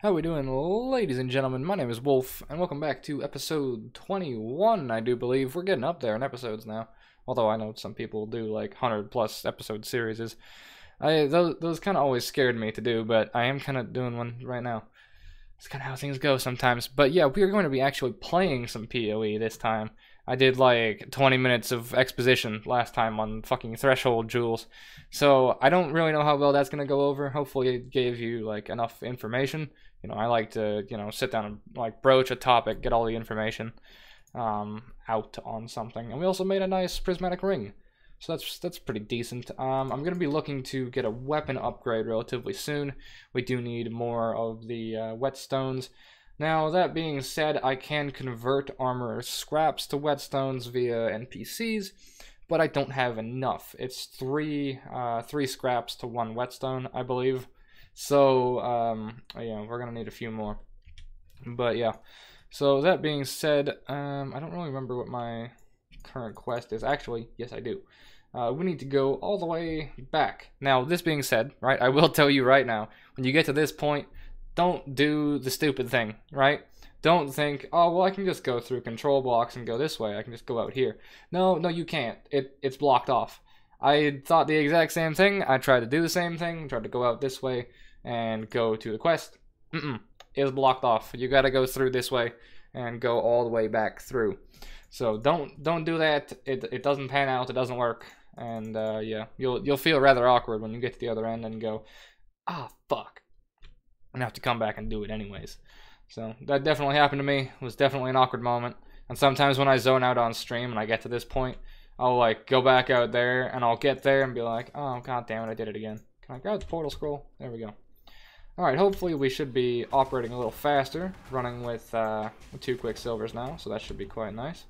How we doing, ladies and gentlemen? My name is Wolf, and welcome back to episode 21, I do believe. We're getting up there in episodes now. Although I know some people do like 100 plus episode series. Those kind of always scared me to do, but I am kind of doing one right now. It's kind of how things go sometimes. But yeah, we are going to be actually playing some PoE this time. I did like 20 minutes of exposition last time on fucking Threshold Jewels. So I don't really know how well that's going to go over. Hopefully it gave you like enough information. You know, I like to, sit down and like broach a topic, get all the information out on something. And we also made a nice prismatic ring. So that's pretty decent. I'm going to be looking to get a weapon upgrade relatively soon. We do need more of the whetstones. Now, that being said, I can convert armor scraps to whetstones via NPCs, but I don't have enough. It's three scraps to one whetstone, I believe. So, yeah, we're gonna need a few more. But yeah, so that being said, I don't really remember what my current quest is. Actually, yes, I do. We need to go all the way back. Now, this being said, right, I will tell you right now, when you get to this point, don't do the stupid thing, right? Don't think, oh, well, I can just go through control blocks and go this way. I can just go out here. No, you can't. It's blocked off. I thought the exact same thing. I tried to do the same thing. Tried to go out this way and go to the quest. It's blocked off. You gotta go through this way and go all the way back through. So don't do that. It doesn't pan out. It doesn't work. And yeah, you'll feel rather awkward when you get to the other end and go, ah, fuck. And have to come back and do it anyways. So that definitely happened to me. It was definitely an awkward moment. And sometimes when I zone out on stream and I get to this point, I'll like go back out there and I'll get there and be like, oh, god damn it, I did it again. Can I grab the portal scroll? There we go. Alright, hopefully we should be operating a little faster, running with 2 quicksilvers now, so that should be quite nice.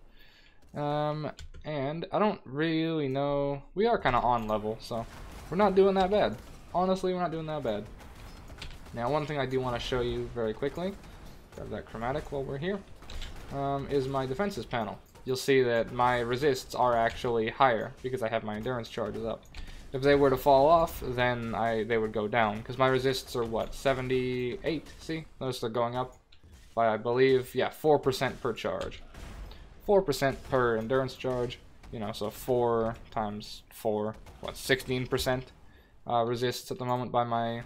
And I don't really know, we are kind of on level, so we're not doing that bad. Honestly, we're not doing that bad. Now, one thing I do want to show you very quickly, grab that chromatic while we're here, is my defenses panel. You'll see that my resists are actually higher because I have my endurance charges up. If they were to fall off, then they would go down, because my resists are, what, 78? See? Those are going up by, I believe, yeah, 4% per charge. 4% per endurance charge, so 4 times 4, what, 16% resists at the moment by my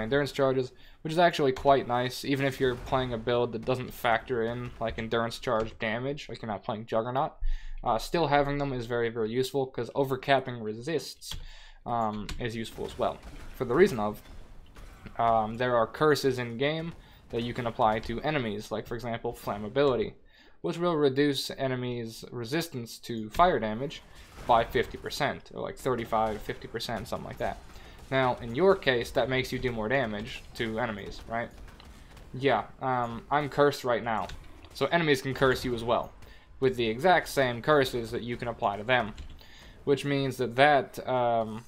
endurance charges, which is actually quite nice, even if you're playing a build that doesn't factor in like endurance charge damage, like you're not playing Juggernaut. Still having them is very, very useful, because overcapping resists is useful as well. For the reason of, there are curses in game that you can apply to enemies, like for example flammability, which will reduce enemies' resistance to fire damage by 50%, or like 35-50%, something like that. Now, in your case, that makes you do more damage to enemies, right? Yeah, I'm cursed right now, so enemies can curse you as well, with the exact same curses that you can apply to them. Which means that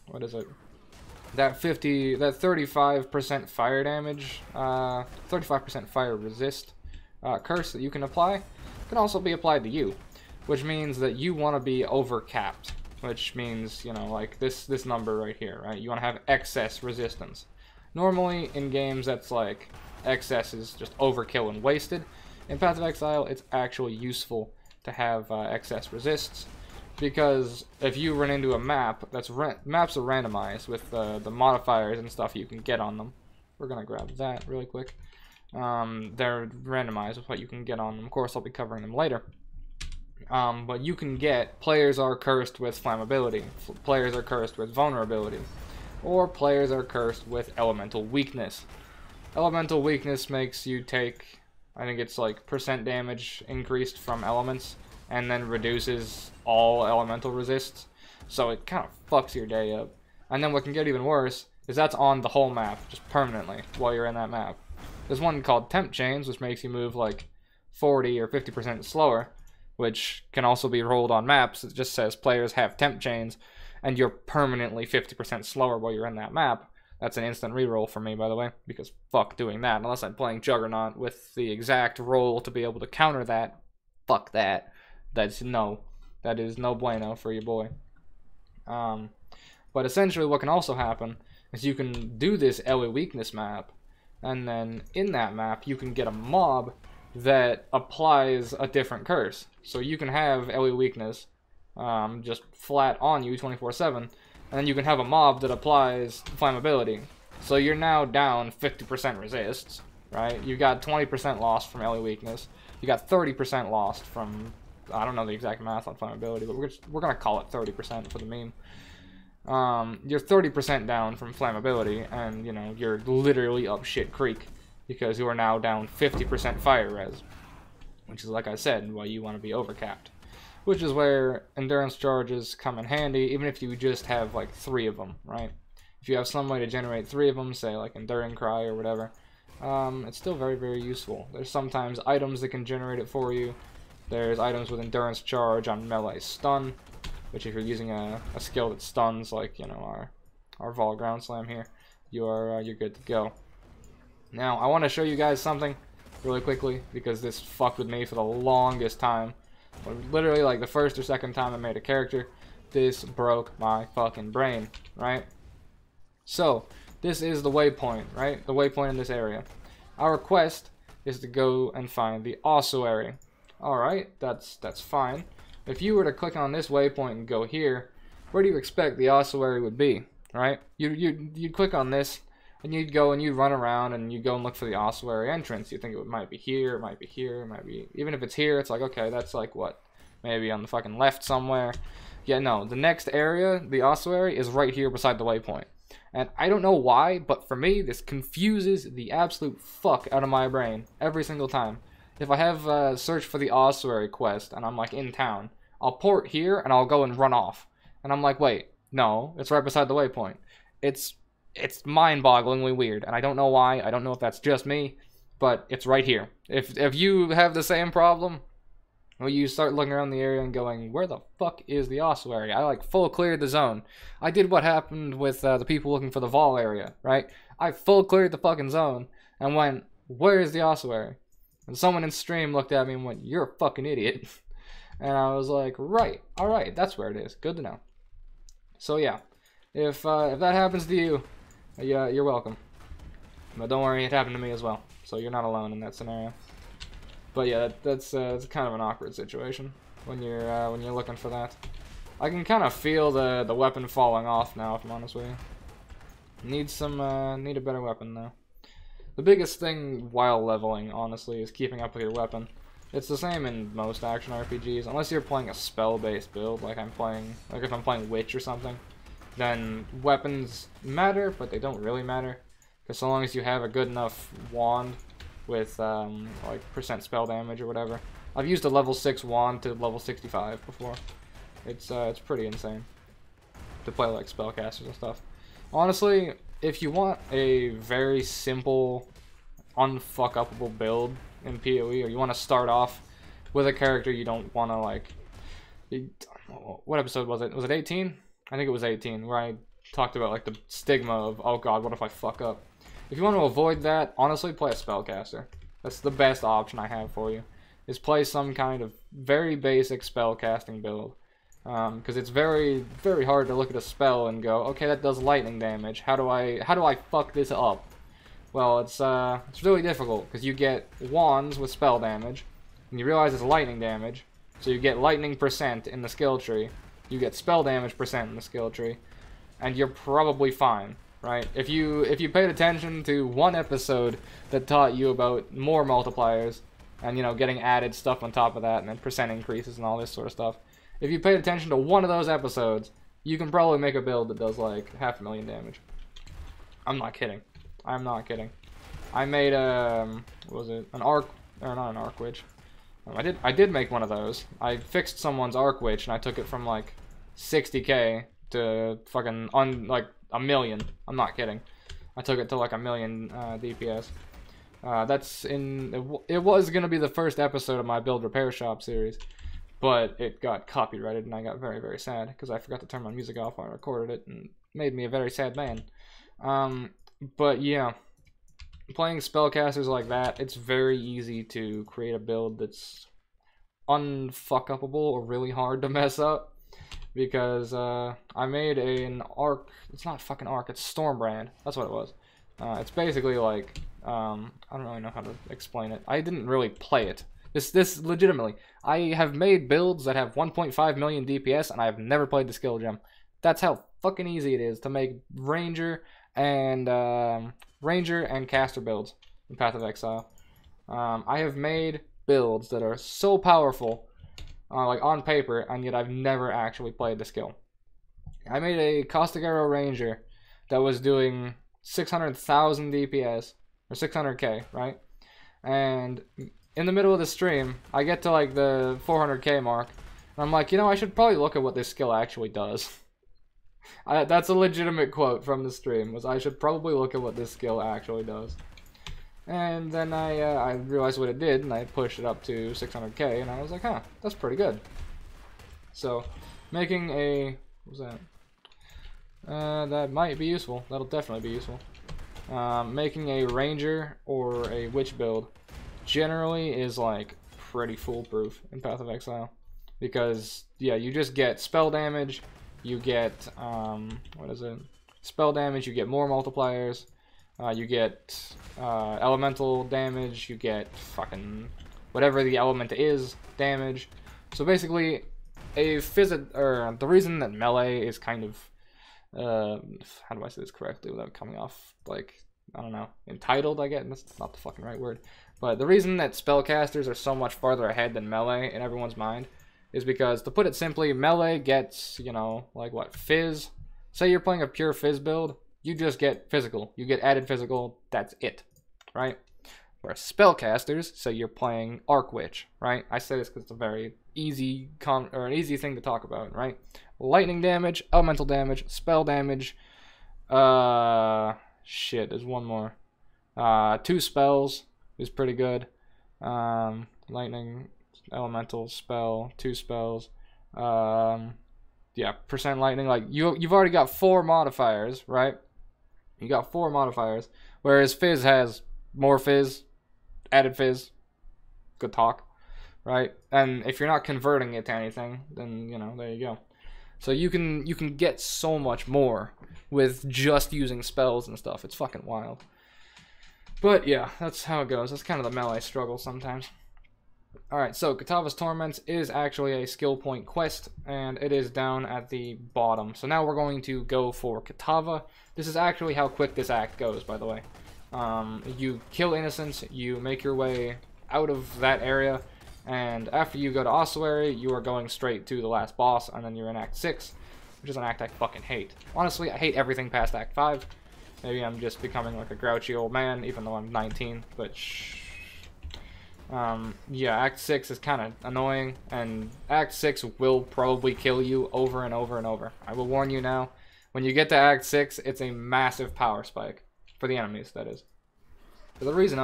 what is it? That 35% fire damage, 35% fire resist curse that you can apply, can also be applied to you. Which means that you want to be overcapped. Which means, like this number right here, right? You want to have excess resistance. Normally, in games, that's like, excess is just overkill and wasted. In Path of Exile, it's actually useful to have excess resists, because if you run into a map, maps are randomized with the modifiers and stuff you can get on them. We're going to grab that really quick. They're randomized with what you can get on them. Of course, I'll be covering them later. But you can get, players are cursed with flammability, players are cursed with vulnerability, or players are cursed with elemental weakness. Elemental weakness makes you take, I think it's like % damage increased from elements, and then reduces all elemental resists, so it kind of fucks your day up. And then what can get even worse is that's on the whole map, just permanently, while you're in that map. There's one called Temp Chains, which makes you move like 40 or 50% slower, which can also be rolled on maps. It just says players have temp chains, and you're permanently 50% slower while you're in that map. That's an instant reroll for me, by the way, because fuck doing that. Unless I'm playing Juggernaut with the exact roll to be able to counter that, fuck that. That is no bueno for your boy. But essentially what can also happen is you can do this LE weakness map, And then in that map, you can get a mob that applies a different curse. So you can have LE weakness just flat on you 24/7, and then you can have a mob that applies flammability. So you're now down 50% resists, right? You got 20% lost from LE weakness. You got 30% lost from, I don't know the exact math on flammability, but we're gonna call it 30% for the meme. You're 30% down from flammability, and you know you're literally up shit creek because you are now down 50% fire res, which is, like I said, why you want to be overcapped. Which is where endurance charges come in handy, even if you just have like 3 of them, right? If you have some way to generate 3 of them, say like Enduring Cry or whatever, it's still very, very useful. There's sometimes items that can generate it for you. There's items with endurance charge on melee stun, which if you're using a skill that stuns, like, you know, our Vol Ground Slam here, you're good to go. Now, I want to show you guys something really quickly, because this fucked with me for the longest time. Literally, like, the first or second time I made a character, this broke my fucking brain, right? So, this is the waypoint, right? The waypoint in this area. Our quest is to go and find the ossuary. Alright, that's fine. If you were to click on this waypoint and go here, where do you expect the ossuary would be, right? You'd click on this, and you'd go and you'd run around and you'd go and look for the ossuary entrance. You think it might be here, it might be here, it might be... Even if it's here, it's like, okay, that's like what? Maybe on the fucking left somewhere. Yeah, no, the next area, the ossuary, is right here beside the waypoint. And I don't know why, but for me, this confuses the absolute fuck out of my brain every single time. If I have search for the ossuary quest and I'm like in town, I'll port here and I'll go and run off. And I'm like, wait, no, it's right beside the waypoint. It's mind-bogglingly weird, and I don't know why. I don't know if that's just me, but it's right here. If you have the same problem, well, you start looking around the area and going, where the fuck is the ossuary? I like full cleared the zone. I did what happened with the people looking for the Vol area, right? I full cleared the fucking zone and went, where is the ossuary? And someone in stream looked at me and went, you're a fucking idiot. And I was like, right, alright, that's where it is. Good to know. So yeah, if that happens to you, yeah, you're welcome. But don't worry, it happened to me as well. So you're not alone in that scenario. But yeah, that's kind of an awkward situation when you're looking for that. I can kind of feel the weapon falling off now, if I'm honest with you. Need a better weapon though. The biggest thing while leveling, honestly, is keeping up with your weapon. It's the same in most action RPGs, unless you're playing a spell-based build, like if I'm playing Witch or something. Then weapons matter, but they don't really matter, because so long as you have a good enough wand with like % spell damage or whatever. I've used a level 6 wand to level 65 before. It's pretty insane to play like spellcasters and stuff. Honestly, if you want a very simple, unfuck-upable build in PoE, or you want to start off with a character you don't want to like... What episode was it? Was it 18? I think it was 18, where I talked about like the stigma of, oh god, what if I fuck up? If you want to avoid that, honestly, play a spellcaster. That's the best option I have for you, is play some kind of very basic spellcasting build. Because it's very, very hard to look at a spell and go, okay, that does lightning damage. How do I fuck this up? Well, it's really difficult, because you get wands with spell damage, and you realize it's lightning damage, so you get lightning % in the skill tree. You get spell damage % in the skill tree, and you're probably fine, right? If you paid attention to one episode that taught you about more multipliers, and, you know, getting added stuff on top of that, and then % increases and all this sort of stuff, if you paid attention to one of those episodes, you can probably make a build that does like 500,000 damage. I'm not kidding. I'm not kidding. I made what was it? An arc, or not an arc witch. I did make one of those. I fixed someone's arc witch and I took it from like 60k to fucking like 1 million. I'm not kidding. I took it to like 1 million DPS. It was gonna be the first episode of my build repair shop series, but it got copyrighted and I got very, very sad because I forgot to turn my music off when I recorded it and made me a very sad man. But yeah, playing spellcasters like that, it's very easy to create a build that's unfuck-upable or really hard to mess up. Because I made an arc, it's not fucking arc, it's Stormbrand, that's what it was. It's basically like, I don't really know how to explain it. I didn't really play it. This legitimately, I have made builds that have 1.5 million DPS, and I've never played the skill gem. That's how fucking easy it is to make Ranger and caster builds in Path of Exile. I have made builds that are so powerful, like on paper, and yet I've never actually played the skill. I made a Caustic Arrow Ranger that was doing 600,000 DPS, or 600k, right? And in the middle of the stream, I get to like the 400k mark, and I'm like, you know, I should probably look at what this skill actually does. That's a legitimate quote from the stream, was I should probably look at what this skill actually does. And then I realized what it did, and I pushed it up to 600k, and I was like, huh, that's pretty good. So, making a, what was that? That might be useful. That'll definitely be useful. Making a Ranger or a Witch build generally is like pretty foolproof in Path of Exile, because yeah, you just get spell damage, you get what is it? Spell damage, you get more multipliers, you get elemental damage, you get fucking whatever the element is damage. So basically, the reason that melee is kind of how do I say this correctly without coming off like, I don't know, entitled, I guess. That's not the fucking right word. But the reason that spellcasters are so much farther ahead than melee in everyone's mind is because, to put it simply, melee gets, you know, like what, fizz? Say you're playing a pure fizz build, you just get physical. You get added physical, that's it, right? Whereas spellcasters, say you're playing Arc Witch, right? I say this because it's a very easy an easy thing to talk about, right? Lightning damage, elemental damage, spell damage. Shit, there's one more. 2 spells is pretty good. Lightning, elemental, spell, 2 spells. Yeah, percent lightning. Like you've already got 4 modifiers, right? You got 4 modifiers, whereas Fizz has more Fizz, added Fizz. Good talk, right? And if you're not converting it to anything, then you know, there you go. So you can get so much more with just using spells and stuff. It's fucking wild. But yeah, that's how it goes. That's kind of the melee struggle sometimes. Alright, so Kitava's Torments is actually a skill point quest, and it is down at the bottom. So now we're going to go for Kitava. This is actually how quick this act goes, by the way. You kill innocents, you make your way out of that area, and after you go to Ossuary, you are going straight to the last boss, and then you're in Act 6, which is an act I fucking hate. Honestly, I hate everything past Act 5. Maybe I'm just becoming like a grouchy old man, even though I'm 19, but shh. Yeah, Act 6 is kind of annoying, and Act 6 will probably kill you over and over and over. I will warn you now, when you get to Act 6, it's a massive power spike. For the enemies, that is. For the reason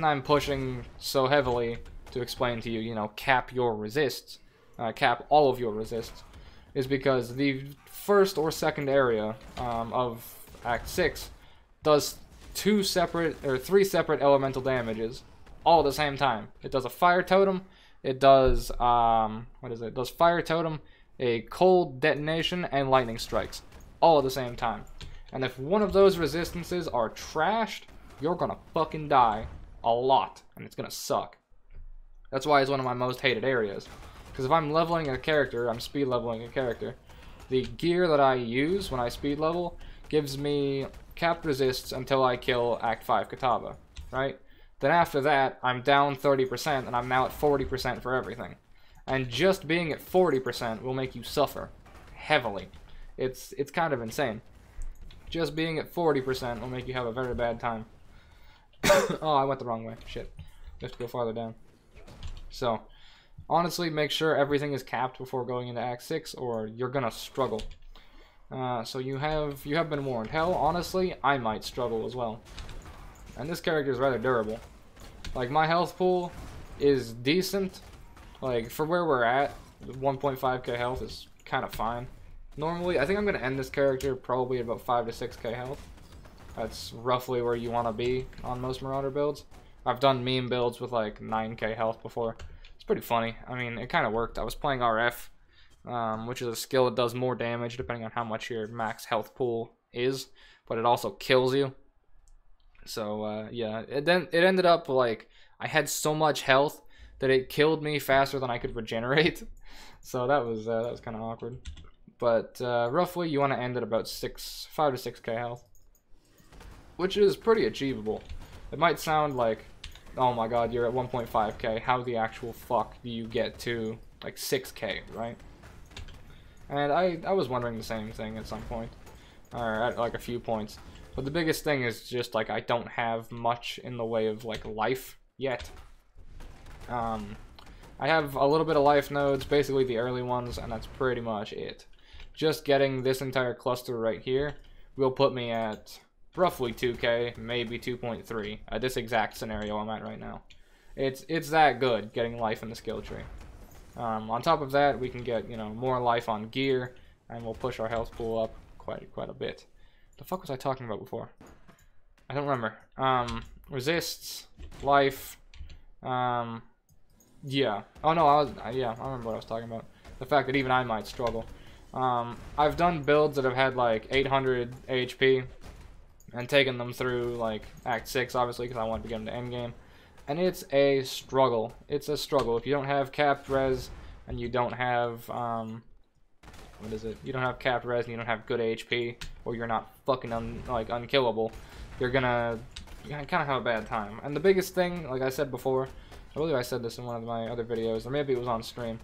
I'm pushing so heavily to explain to you, you know, cap your resists, cap all of your resists, is because the first or second area of Act 6 does 3 separate elemental damages all at the same time. It does a fire totem, it does it does fire totem, a cold detonation, and lightning strikes all at the same time. And if one of those resistances are trashed, you're gonna fucking die a lot, and it's gonna suck. That's why it's one of my most hated areas. Because if I'm leveling a character, I'm speed leveling a character, the gear that I use when I speed level gives me capped resists until I kill Act 5 Kitava, right? Then after that, I'm down 30%, and I'm now at 40% for everything. And just being at 40% will make you suffer heavily. It's kind of insane. Just being at 40% will make you have a very bad time. Oh, I went the wrong way. Shit. You have to go farther down. So, honestly, make sure everything is capped before going into Act 6, or you're gonna struggle. So you have been warned. Hell, honestly, I might struggle as well. And this character is rather durable. Like, my health pool is decent. Like, for where we're at, 1.5k health is kind of fine. Normally, I think I'm going to end this character probably at about 5 to 6k health. That's roughly where you want to be on most Marauder builds. I've done meme builds with like 9k health before. It's pretty funny. I mean, it kind of worked. I was playing RF, which is a skill that does more damage depending on how much your max health pool is. but it also kills you. So yeah, it ended up like I had so much health that it killed me faster than I could regenerate. So that was kind of awkward. But roughly, you want to end at about 5 to 6k health, which is pretty achievable. It might sound like, oh my god, you're at 1.5k. How the actual fuck do you get to like 6k, right? And I was wondering the same thing at some point, or at like a few points. But the biggest thing is just like I don't have much in the way of like life yet. I have a little bit of life nodes, basically the early ones, and that's pretty much it. Just getting this entire cluster right here will put me at roughly 2k, maybe 2.3 at this exact scenario I'm at right now. It's that good getting life in the skill tree. On top of that, we can get, you know, more life on gear, and we'll push our health pool up quite a bit. The fuck was I talking about before? I don't remember. Resists, life, yeah. Oh no, yeah, I remember what I was talking about. The fact that even I might struggle. I've done builds that have had like 800 HP and taken them through like Act 6, obviously, because I wanted to get into Endgame. And it's a struggle. It's a struggle. If you don't have capped res and you don't have, what is it? You don't have capped res and you don't have good HP, or you're not fucking unkillable, you're gonna kind of have a bad time. And the biggest thing, like I said before, I believe I said this in one of my other videos, or maybe it was on stream,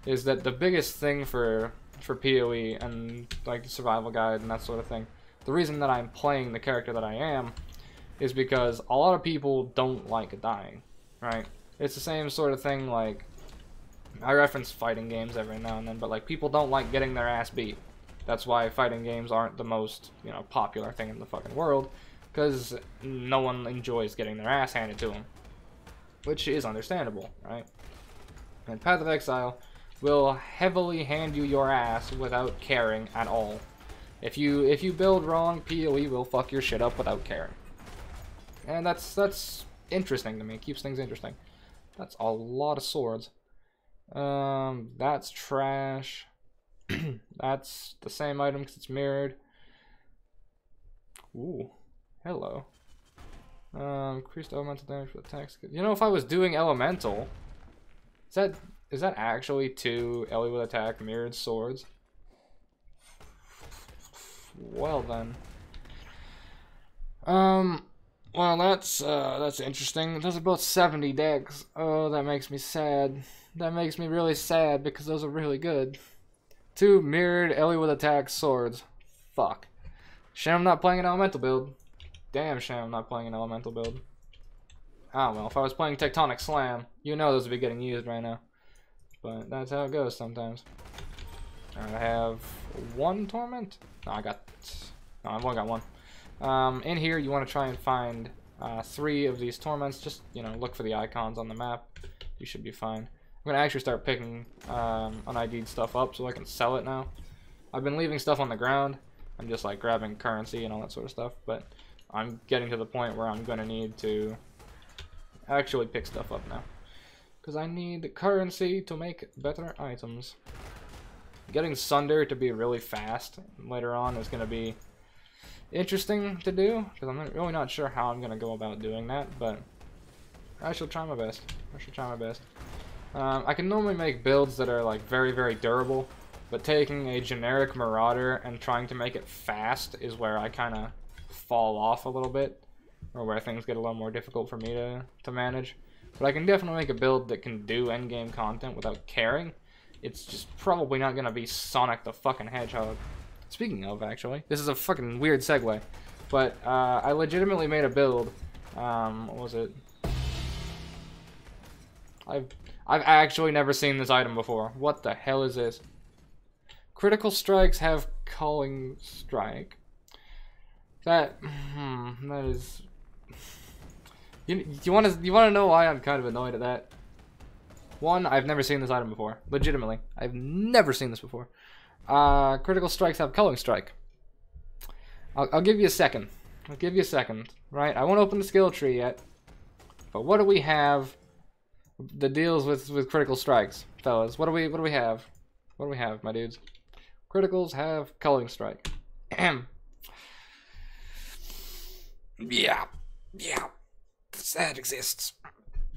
is that the biggest thing for PoE and like the survival guide and that sort of thing, the reason that I'm playing the character that I am is because a lot of people don't like dying, right? It's the same sort of thing, like, I reference fighting games every now and then, but like people don't like getting their ass beat. That's why fighting games aren't the most, you know, popular thing in the fucking world, because no one enjoys getting their ass handed to them, which is understandable, right? And Path of Exile will heavily hand you your ass without caring at all. If you build wrong, PoE will fuck your shit up without caring. And that's interesting to me. It keeps things interesting. That's a lot of swords. That's trash. That's the same item because it's mirrored. Ooh, hello. Increased elemental damage for attacks. You know, if I was doing elemental, is that actually 2 Ellie with attack mirrored swords? Well then. Well, that's interesting. Those are both 70 decks. Oh, that makes me sad. That makes me really sad because those are really good. 2 mirrored Ellie with attack swords. Fuck. Shame I'm not playing an elemental build. Damn shame I'm not playing an elemental build. I don't know. If I was playing Tectonic Slam, you know those would be getting used right now. But that's how it goes sometimes. Alright, I have 1 torment. No, I've only got 1. In here, you want to try and find 3 of these torments. Just, you know, look for the icons on the map. You should be fine. I'm going to actually start picking un-ID'd stuff up so I can sell it now. I've been leaving stuff on the ground. I'm just, like, grabbing currency and all that sort of stuff. But I'm getting to the point where I'm going to need to actually pick stuff up now. Because I need currency to make better items. Getting Sunder to be really fast later on is going to be interesting to do, because I'm really not sure how I'm going to go about doing that, but I shall try my best. I can normally make builds that are like very, very durable, but taking a generic Marauder and trying to make it fast is where I kind of fall off a little bit, or where things get a little more difficult for me to manage. But I can definitely make a build that can do endgame content without caring. It's just probably not going to be Sonic the fucking Hedgehog. Speaking of, actually, this is a fucking weird segue, but I legitimately made a build. What was it? I've actually never seen this item before. What the hell is this? Critical strikes have Culling Strike. That is. You want to know why I'm kind of annoyed at that? One, I've never seen this item before. Legitimately, I've never seen this before. Critical strikes have Culling Strike. I'll give you a second. Right? I won't open the skill tree yet. But what do we have that deals with critical strikes, fellas? What do we have? What do we have, my dudes? Criticals have Culling Strike. Yeah, that exists.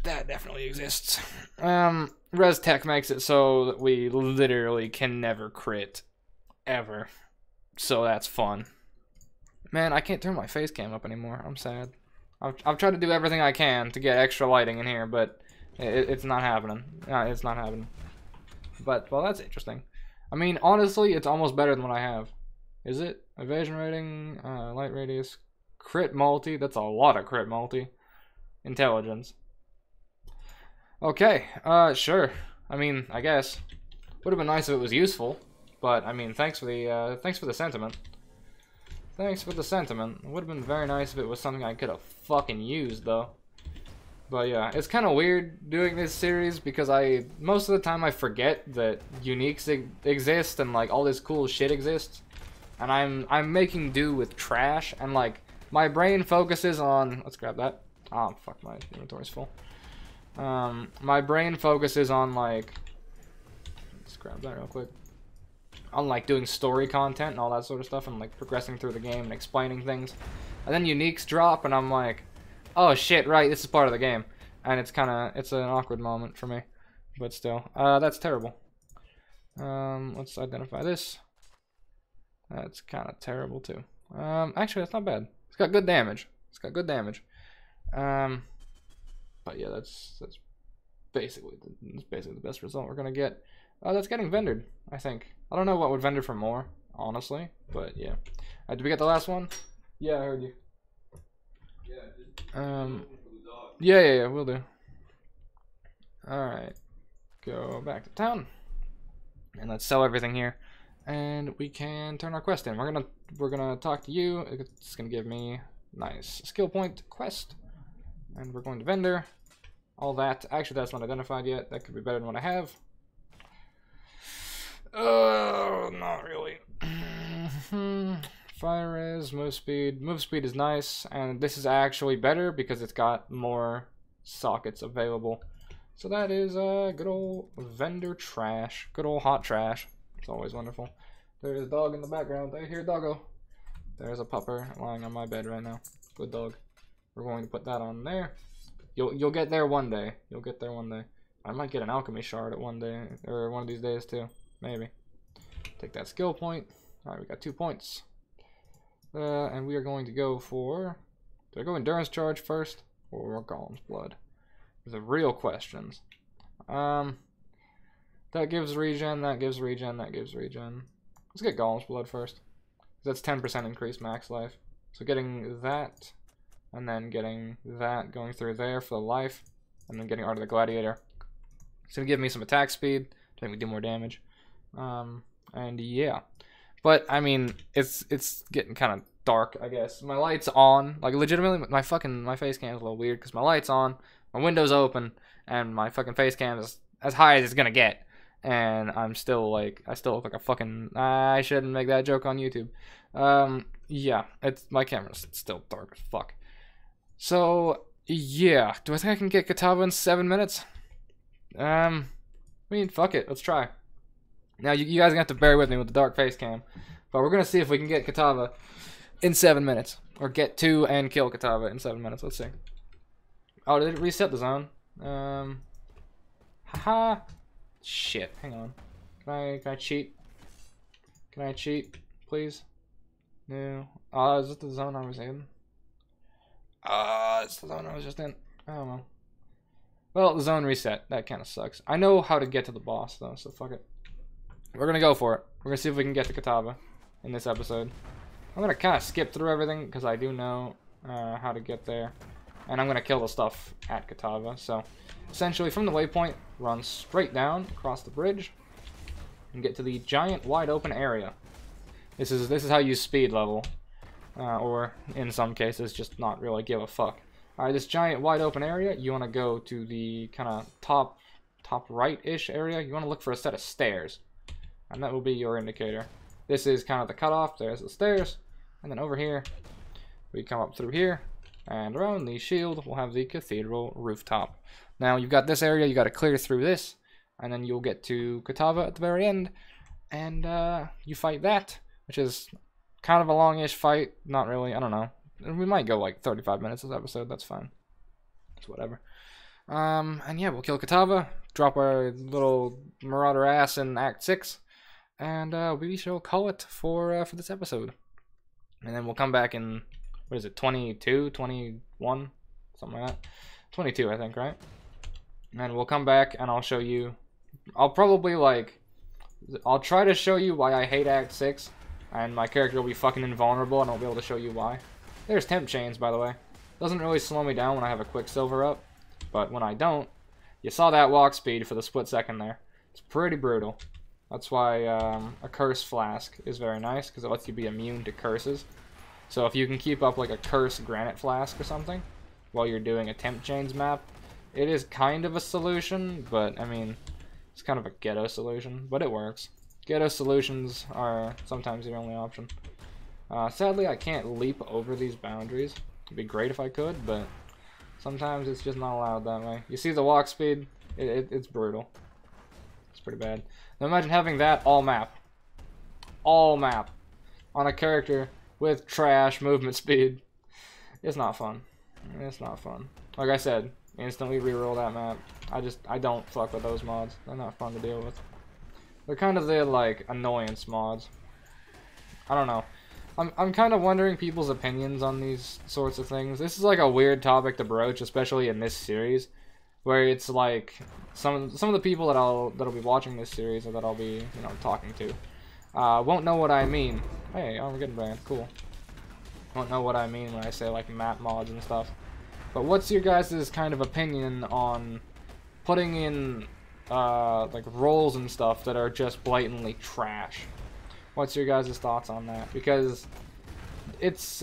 That definitely exists. Res Tech makes it so that we literally can never crit. Ever. So that's fun. Man, I can't turn my face cam up anymore. I'm sad. I've tried to do everything I can to get extra lighting in here, but it's not happening. It's not happening. But, well, that's interesting. I mean, honestly, it's almost better than what I have. Is it? Evasion rating, light radius, crit multi. That's a lot of crit multi. Intelligence. Okay, sure. I mean, I guess. Would have been nice if it was useful. But, I mean, thanks for the sentiment. Thanks for the sentiment. It would have been very nice if it was something I could have fucking used, though. But yeah, it's kind of weird doing this series because most of the time I forget that uniques exist and like all this cool shit exists, and I'm making do with trash, and like my brain focuses on, let's grab that. Oh fuck, my inventory's full. My brain focuses on like, let's grab that real quick. On like doing story content and all that sort of stuff, and like progressing through the game and explaining things, and then uniques drop and I'm like, oh shit, right, this is part of the game, and it's an awkward moment for me, but still, that's terrible. Let's identify this. That's kind of terrible too. Actually, that's not bad. It's got good damage. But yeah, that's basically the best result we're gonna get. That's getting vendored, I think. I don't know what would vendor for more, honestly, but yeah. Did we get the last one? Yeah, I heard you. Yeah, we'll do. Alright. Go back to town. And let's sell everything here. And we can turn our quest in. We're gonna talk to you. It's gonna give me nice skill point quest. And we're going to vendor. All that. Actually, that's not identified yet. That could be better than what I have. Not really. Fire res, move speed. Move speed is nice, and this is actually better because it's got more sockets available. So that is good old vendor trash. Good old hot trash. It's always wonderful. There's a dog in the background. I hear doggo. There's a pupper lying on my bed right now. Good dog. We're going to put that on there. You'll get there one day. You'll get there one day. I might get an alchemy shard at one day, or one of these days too. Maybe. Take that skill point. Alright, we got 2 points. And we are going to go for... Do I go endurance charge first? Or Golem's blood? The real questions. That gives regen, that gives regen, that gives regen. Let's get Golem's blood first. That's 10% increased max life. So getting that, and then getting that, going through there for the life, and then getting Art of the Gladiator. It's going to give me some attack speed to make me do more damage. And yeah. But, I mean, it's getting kind of dark, I guess. My light's on. Like, legitimately, my face cam is a little weird because my light's on, my window's open, and my fucking face cam is as high as it's going to get. And I'm still, like, I still look like a fucking... I shouldn't make that joke on YouTube. Yeah, my camera's still dark as fuck. So, yeah. Do I think I can get Kitava in 7 minutes? I mean, fuck it. Let's try. Now, you guys are going to have to bear with me with the dark face cam. But we're going to see if we can get Kitava in 7 minutes. Or get to and kill Kitava in 7 minutes. Let's see. Oh, did it reset the zone? Haha. Shit, hang on. Can I cheat? Can I cheat, please? No. Is it the zone I was in? It's the zone I was just in. I don't know. Well, the zone reset. That kind of sucks. I know how to get to the boss, though, so fuck it. We're gonna go for it. We're gonna see if we can get to Kitava in this episode. I'm gonna kind of skip through everything, because I do know how to get there. And I'm gonna kill the stuff at Kitava, so... Essentially, from the waypoint, run straight down across the bridge and get to the giant, wide-open area. This is how you speed level, or in some cases, just not really give a fuck. All right, this giant, wide-open area. You want to go to the kind of top right-ish area. You want to look for a set of stairs, and that will be your indicator. This is kind of the cutoff. There's the stairs, and then over here, we come up through here, and around the shield, we'll have the cathedral rooftop. Now, you've got this area, you got to clear through this, and then you'll get to Kitava at the very end, and you fight that, which is kind of a long-ish fight. Not really, I don't know. We might go like 35 minutes this episode. That's fine. It's whatever. And yeah, we'll kill Kitava, drop our little marauder ass in Act 6, and we shall call it for this episode. And then we'll come back in, what is it, 22, 21, something like that. 22, I think, right? And we'll come back and I'll show you. I'll probably I'll try to show you why I hate Act 6, and my character will be fucking invulnerable and I'll be able to show you why. There's temp chains, by the way. Doesn't really slow me down when I have a Quicksilver up, but when I don't, you saw that walk speed for the split second there. It's pretty brutal. That's why a curse flask is very nice, because it lets you be immune to curses. So if you can keep up like a curse granite flask or something while you're doing a temp chains map, it is kind of a solution, but I mean, it's kind of a ghetto solution, but it works. Ghetto solutions are sometimes the only option. Sadly, I can't leap over these boundaries. It'd be great if I could, but sometimes it's just not allowed that way. You see the walk speed? It's brutal. It's pretty bad. Now imagine having that all map on a character with trash movement speed. It's not fun. It's not fun. Like I said, instantly reroll that map. I don't fuck with those mods. They're not fun to deal with. They're kind of the like annoyance mods. I don't know. I'm kind of wondering people's opinions on these sorts of things. This is like a weird topic to broach, especially in this series, where it's like some of the people that'll be watching this series or that I'll be talking to won't know what I mean. Hey, Armageddon Brand, cool. Won't know what I mean when I say like map mods and stuff. But what's your guys' kind of opinion on putting in like roles and stuff that are just blatantly trash? What's your guys' thoughts on that? Because it's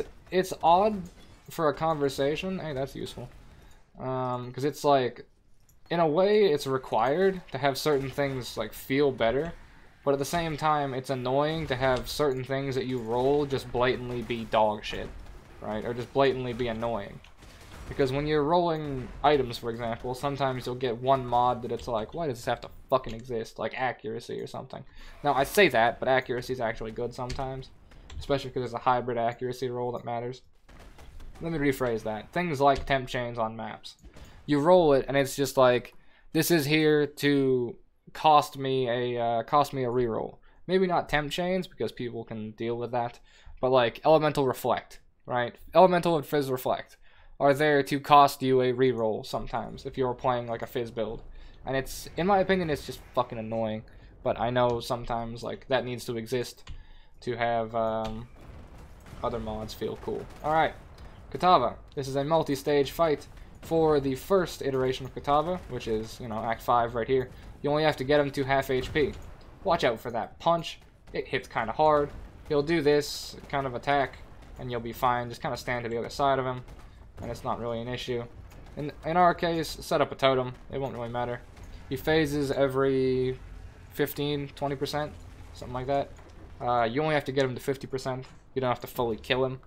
odd for a conversation. Hey, that's useful. Because it's like, in a way, it's required to have certain things like feel better, but at the same time, it's annoying to have certain things that you roll just blatantly be dog shit, right? Or just blatantly be annoying. Because when you're rolling items, for example, sometimes you'll get one mod that it's like, why does this have to fucking exist? Like accuracy or something. Now, I say that, but accuracy is actually good sometimes. Especially because there's a hybrid accuracy roll that matters. Let me rephrase that. Things like temp chains on maps. You roll it, and it's just like, this is here to cost me a reroll. Maybe not temp chains, because people can deal with that. But like, Elemental Reflect, right? Elemental and Fizz Reflect are there to cost you a reroll sometimes if you're playing like a Fizz build. And it's, in my opinion, it's just fucking annoying. But I know sometimes like that needs to exist to have other mods feel cool. Alright, Kitava. This is a multi-stage fight for the first iteration of Kitava, which is, Act 5 right here. You only have to get him to half HP. Watch out for that punch. It hits kind of hard. He'll do this kind of attack, and you'll be fine. Just kind of stand to the other side of him, and it's not really an issue. In our case, set up a totem. It won't really matter. He phases every 15, 20%, something like that. You only have to get him to 50%. You don't have to fully kill him.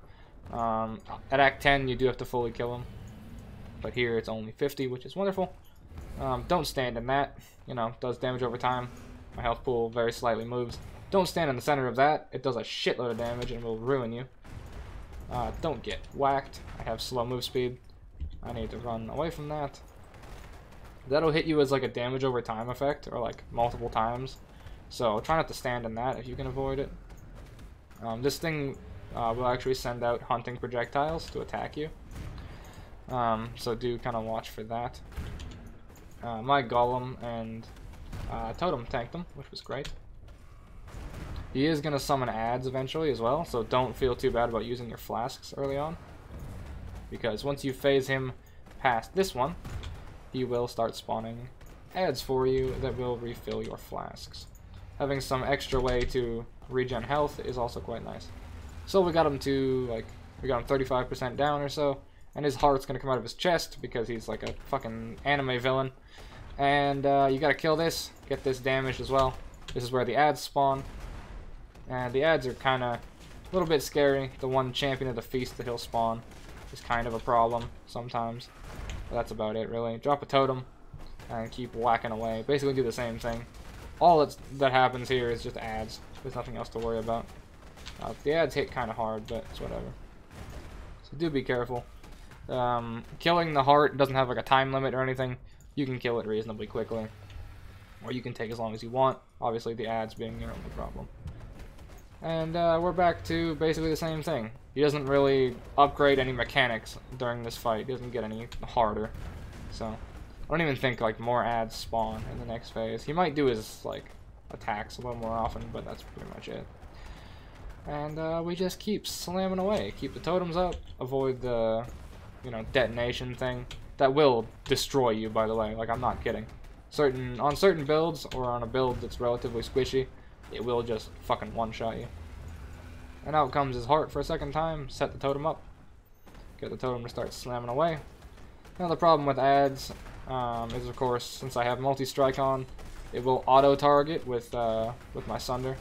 At Act 10, you do have to fully kill him. But here, it's only 50, which is wonderful. Don't stand in that. Does damage over time. My health pool very slightly moves. Don't stand in the center of that. It does a shitload of damage and will ruin you. Don't get whacked. I have slow move speed. I need to run away from that. That'll hit you as like a damage over time effect, or like multiple times. So try not to stand in that if you can avoid it. This thing will actually send out hunting projectiles to attack you. So do kind of watch for that. My Golem and Totem tanked them, which was great. He is going to summon ads eventually as well, so don't feel too bad about using your flasks early on. Because once you phase him past this one, he will start spawning ads for you that will refill your flasks. Having some extra way to regen health is also quite nice. So we got him to, we got him 35% down or so, and his heart's going to come out of his chest because he's like a fucking anime villain. And you got to kill this, get this damaged as well. This is where the ads spawn. And the ads are kind of a little bit scary. The one champion of the feast that he'll spawn is kind of a problem sometimes. But that's about it, really. Drop a totem and keep whacking away. Basically do the same thing. All that happens here is just ads. There's nothing else to worry about. The ads hit kind of hard, but it's whatever. So do be careful. Killing the heart doesn't have like a time limit or anything. You can kill it reasonably quickly. Or you can take as long as you want. Obviously the ads being your only problem. And we're back to basically the same thing. He doesn't really upgrade any mechanics during this fight. He doesn't get any harder. So I don't even think like more ads spawn in the next phase. He might do his like attacks a little more often, but that's pretty much it. And we just keep slamming away. Keep the totems up. Avoid the, you know, detonation thing. That will destroy you, by the way. Like, I'm not kidding. On certain builds, or on a build that's relatively squishy, it will just fucking one-shot you. And out comes his heart for a second time. Set the totem up. Get the totem to start slamming away. Now the problem with ads is, of course, since I have multi-strike on, it will auto-target with my Sunder.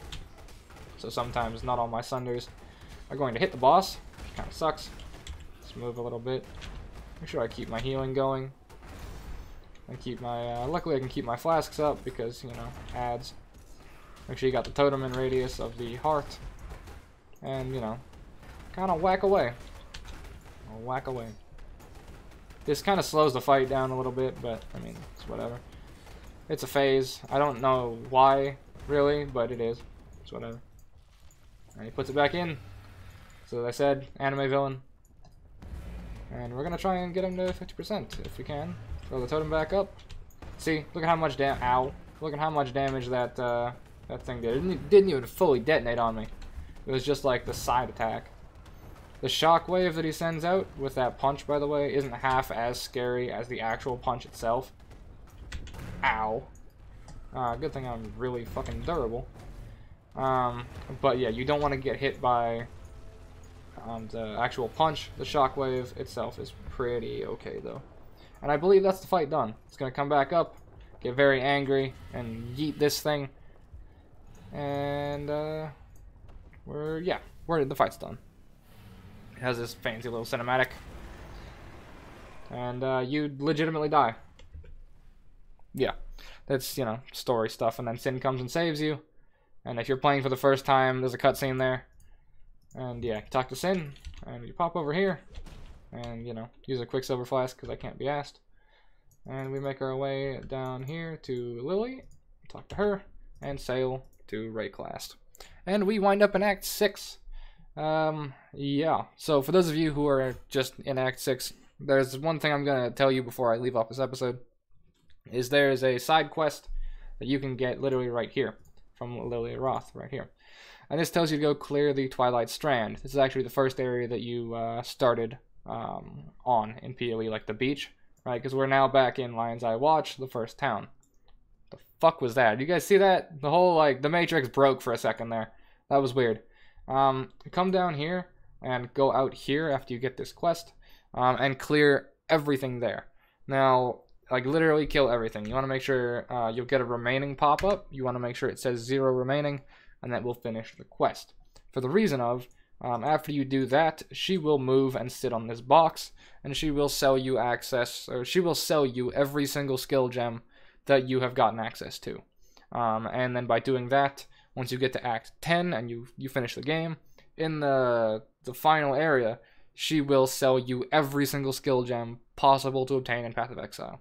So sometimes not all my Sunders are going to hit the boss, which kind of sucks. Let's move a little bit. Make sure I keep my healing going. And keep my, luckily I can keep my flasks up because, you know, ads. Make sure you got the totem in radius of the heart. And, you know, kind of whack away. Whack away. This kind of slows the fight down a little bit, but, I mean, it's whatever. It's a phase. I don't know why, really, but it is. It's whatever. And he puts it back in. So as I said, anime villain. And we're going to try and get him to 50% if we can. Throw the totem back up. See, look at how much look at how much damage that that thing did. It didn't even fully detonate on me. It was just like the side attack. The shockwave that he sends out with that punch, by the way, isn't half as scary as the actual punch itself. Ow. Good thing I'm really fucking durable. But yeah, you don't want to get hit by the actual punch. The shockwave itself is pretty okay, though. And I believe that's the fight done. It's going to come back up, get very angry, and yeet this thing. And, the fight's done. It has this fancy little cinematic. And, you legitimately die. Yeah. That's, you know, story stuff. And then Sin comes and saves you. And if you're playing for the first time, there's a cutscene there. And, yeah, you talk to Sin, and you pop over here. And, you know, use a Quicksilver Flask because I can't be asked. And we make our way down here to Lily, talk to her, and sail to Rayclast. And we wind up in Act 6. Yeah. So for those of you who are just in Act 6, there's one thing I'm going to tell you before I leave off this episode. Is there's a side quest that you can get literally right here. From Lily Roth, right here. And this tells you to go clear the Twilight Strand. This is actually the first area that you started on in PoE, like the beach, right? Because we're now back in Lion's Eye Watch, the first town. The fuck was that? You guys see that? The whole, like, the Matrix broke for a second there. That was weird. Come down here and go out here after you get this quest and clear everything there. Now, like, literally kill everything. You want to make sure you'll get a remaining pop-up. You want to make sure it says 0 remaining, and that will finish the quest. For the reason of, after you do that, she will move and sit on this box, and she will sell you access, or she will sell you every single skill gem that you have gotten access to. And then by doing that, once you get to Act 10 and you finish the game, in the final area, she will sell you every single skill gem possible to obtain in Path of Exile.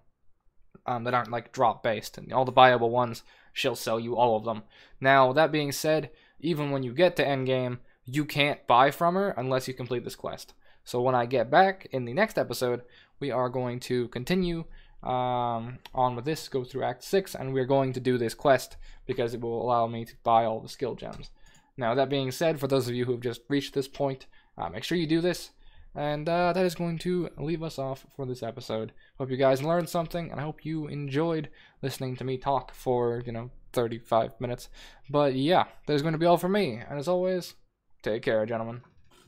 That aren't like drop based, and all the buyable ones, she'll sell you all of them. Now, that being said, even when you get to Endgame, you can't buy from her unless you complete this quest. So when I get back in the next episode, we are going to continue on with this, go through Act 6, and we're going to do this quest because it will allow me to buy all the skill gems. Now, that being said, for those of you who have just reached this point, make sure you do this. And that is going to leave us off for this episode. Hope you guys learned something, and I hope you enjoyed listening to me talk for, 35 minutes. But yeah, that is going to be all for me. And as always, take care, gentlemen.